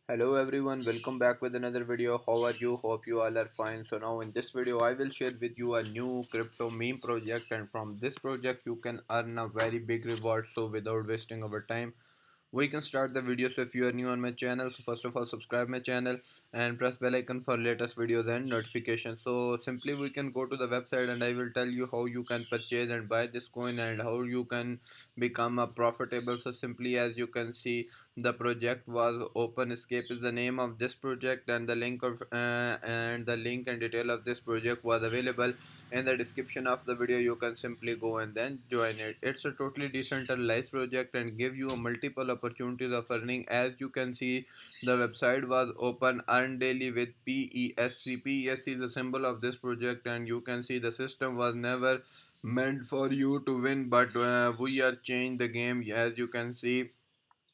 Hello everyone, welcome back with another video. How are you? Hope you all are fine. So now in this video I will share with you a new crypto meme project, and from this project you can earn a very big reward. So without wasting our time, we can start the video. So if you are new on my channel, so first of all subscribe my channel and press bell icon for latest videos and notifications. So simply we can go to the website and I will tell you how you can purchase and buy this coin and how you can become a profitable. So simply, as you can see, the project was Open Escape is the name of this project, and the link and detail of this project was available in the description of the video. You can simply go and then join it. It's a totally decentralized project and give you multiple opportunities of earning. As you can see, the website was open earn daily with PESC. PESC is the symbol of this project, and you can see the system was never meant for you to win, but we are changing the game. As you can see,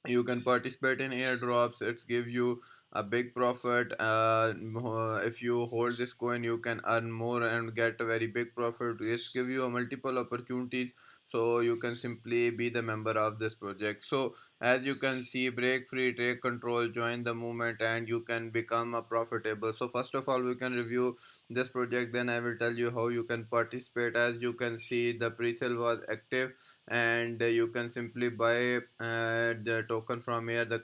you can participate in airdrops. It's give you a big profit. If you hold this coin you can earn more and get a very big profit. It's give you a multiple opportunities, so you can simply be the member of this project. So as you can see, break free, take control, join the movement, and you can become a profitable. So first of all we can review this project, then I will tell you how you can participate. As you can see, the pre-sale was active, and you can simply buy the token from here. The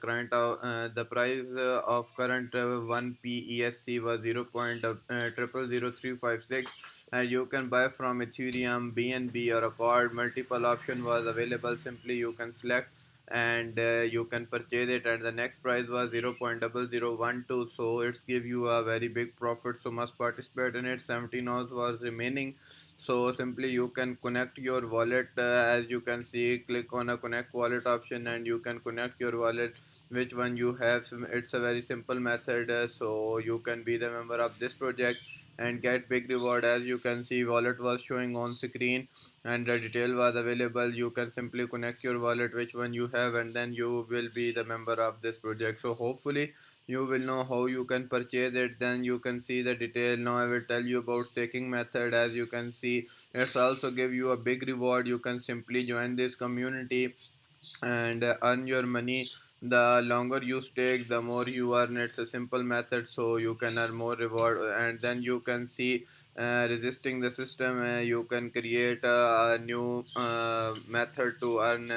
price of current 1 PESC was 0.000356, and you can buy from Ethereum, BNB, or a card. Multiple option was available. Simply you can select and you can purchase it, and the next price was 0.0012, so it's give you a very big profit. So must participate in it. 17 hours was remaining, so simply you can connect your wallet. As you can see, click on a connect wallet option and you can connect your wallet which one you have. It's a very simple method, so you can be the member of this project and get big reward. As you can see, wallet was showing on screen and the detail was available. You can simply connect your wallet which one you have, and then you will be the member of this project. So hopefully you will know how you can purchase it. Then you can see the detail. Now I will tell you about staking method. As you can see, it's also give you a big reward. You can simply join this community and earn your money. The longer you stake, the more you earn. It's a simple method, so you can earn more reward. And then you can see, resisting the system, you can create a new method to earn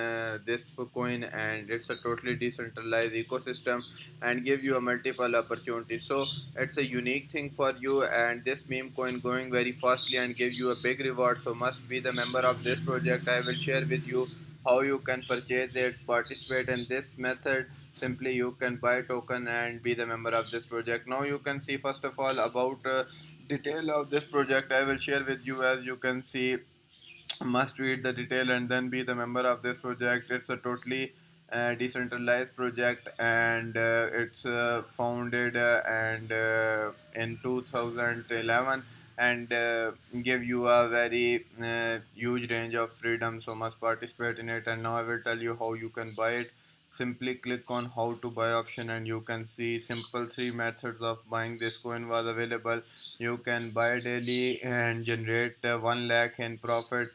this coin, and it's a totally decentralized ecosystem and give you a multiple opportunities. So it's a unique thing for you, and this meme coin going very fastly and give you a big reward. So must be the member of this project. I will share with you how you can purchase it. Participate in this method. Simply you can buy token and be the member of this project. Now you can see first of all about detail of this project. I will share with you. As you can see, must read the detail and then be the member of this project. It's a totally decentralized project, and it's founded and in 2011, and give you a very huge range of freedom. So must participate in it. And now I will tell you how you can buy it. Simply click on how to buy option and you can see simple three methods of buying this coin was available. You can buy daily and generate 1 lakh in profit.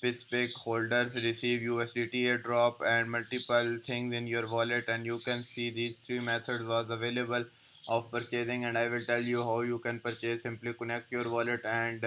Pispec holders receive USDT airdrop and multiple things in your wallet, and you can see these three methods was available of purchasing, and I will tell you how you can purchase. Simply connect your wallet and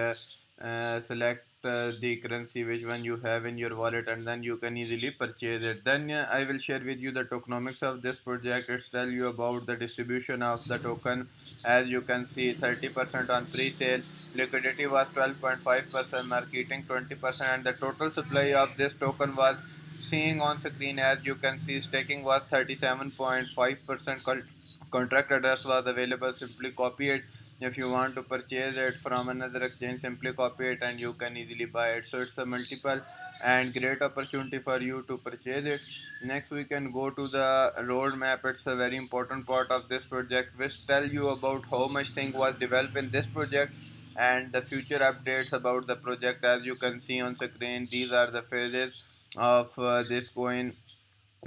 select the currency which one you have in your wallet, and then you can easily purchase it. Then I will share with you the tokenomics of this project. It's tell you about the distribution of the token. As you can see, 30% on pre-sale, liquidity was 12.5%, marketing 20%, and the total supply of this token was seeing on screen. As you can see, staking was 37.5%. Contract address was available. Simply copy it. If you want to purchase it from another exchange, simply copy it and you can easily buy it. So it's a multiple and great opportunity for you to purchase it. Next we can go to the roadmap. It's a very important part of this project which tell you about how much thing was developed in this project and the future updates about the project. As you can see on screen, these are the phases of this coin,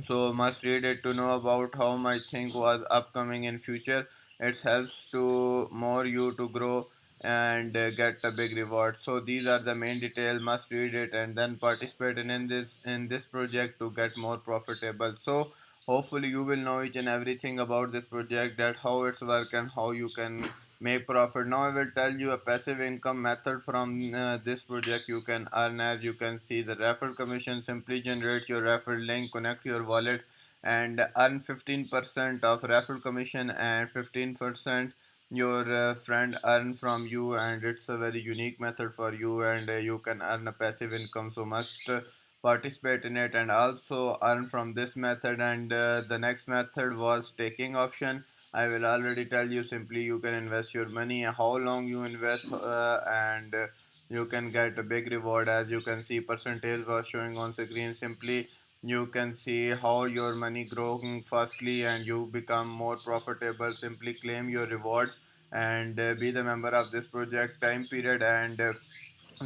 so must read it to know about how much thing was upcoming in future. It helps to more you to grow and get a big reward. So these are the main detail. Must read it and then participate in this project to get more profitable. So Hopefully you will know each and everything about this project, that how it's work and how you can make profit. Now I will tell you a passive income method from this project you can earn. As you can see, the referral commission: simply generate your referral link, connect your wallet, and earn 15% of referral commission, and 15% your friend earn from you. And it's a very unique method for you, and you can earn a passive income, so must participate in it and also earn from this method. And the next method was staking option. I will already tell you, simply you can invest your money, how long you invest, and you can get a big reward. As you can see, percentage was showing on screen. Simply you can see how your money growing fastly and you become more profitable. Simply claim your rewards and be the member of this project. Time period and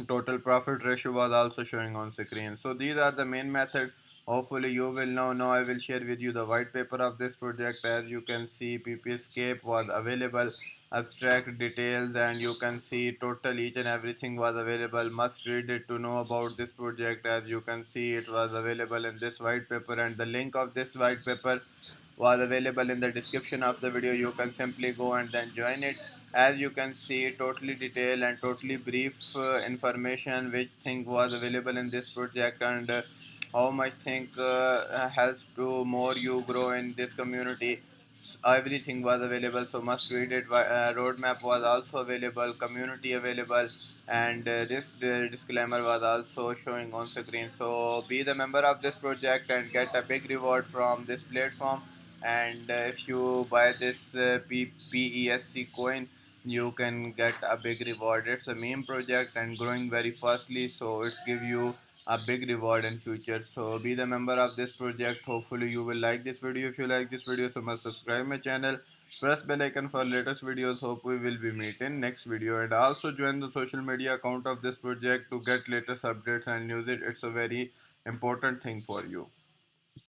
total profit ratio was also showing on screen. So these are the main methods. Hopefully you will know. Now I will share with you the white paper of this project. As you can see, PP Escape was available, abstract details, and you can see total each and everything was available. Must read it to know about this project. As you can see, it was available in this white paper, and the link of this white paper was available in the description of the video. You can simply go and then join it. As you can see, totally detailed and totally brief information which thing was available in this project, and how much thing helps to more you grow in this community. Everything was available, so must read it. Roadmap was also available, community available, and this disclaimer was also showing on screen. So be the member of this project and get a big reward from this platform. And if you buy this PESC coin, you can get a big reward. It's a meme project and growing very fastly, so it's give you a big reward in future. So be the member of this project. Hopefully you will like this video. If you like this video, so must subscribe my channel, press bell icon for latest videos. Hope we will be meeting next video, and also join the social media account of this project to get latest updates and news. It's a very important thing for you.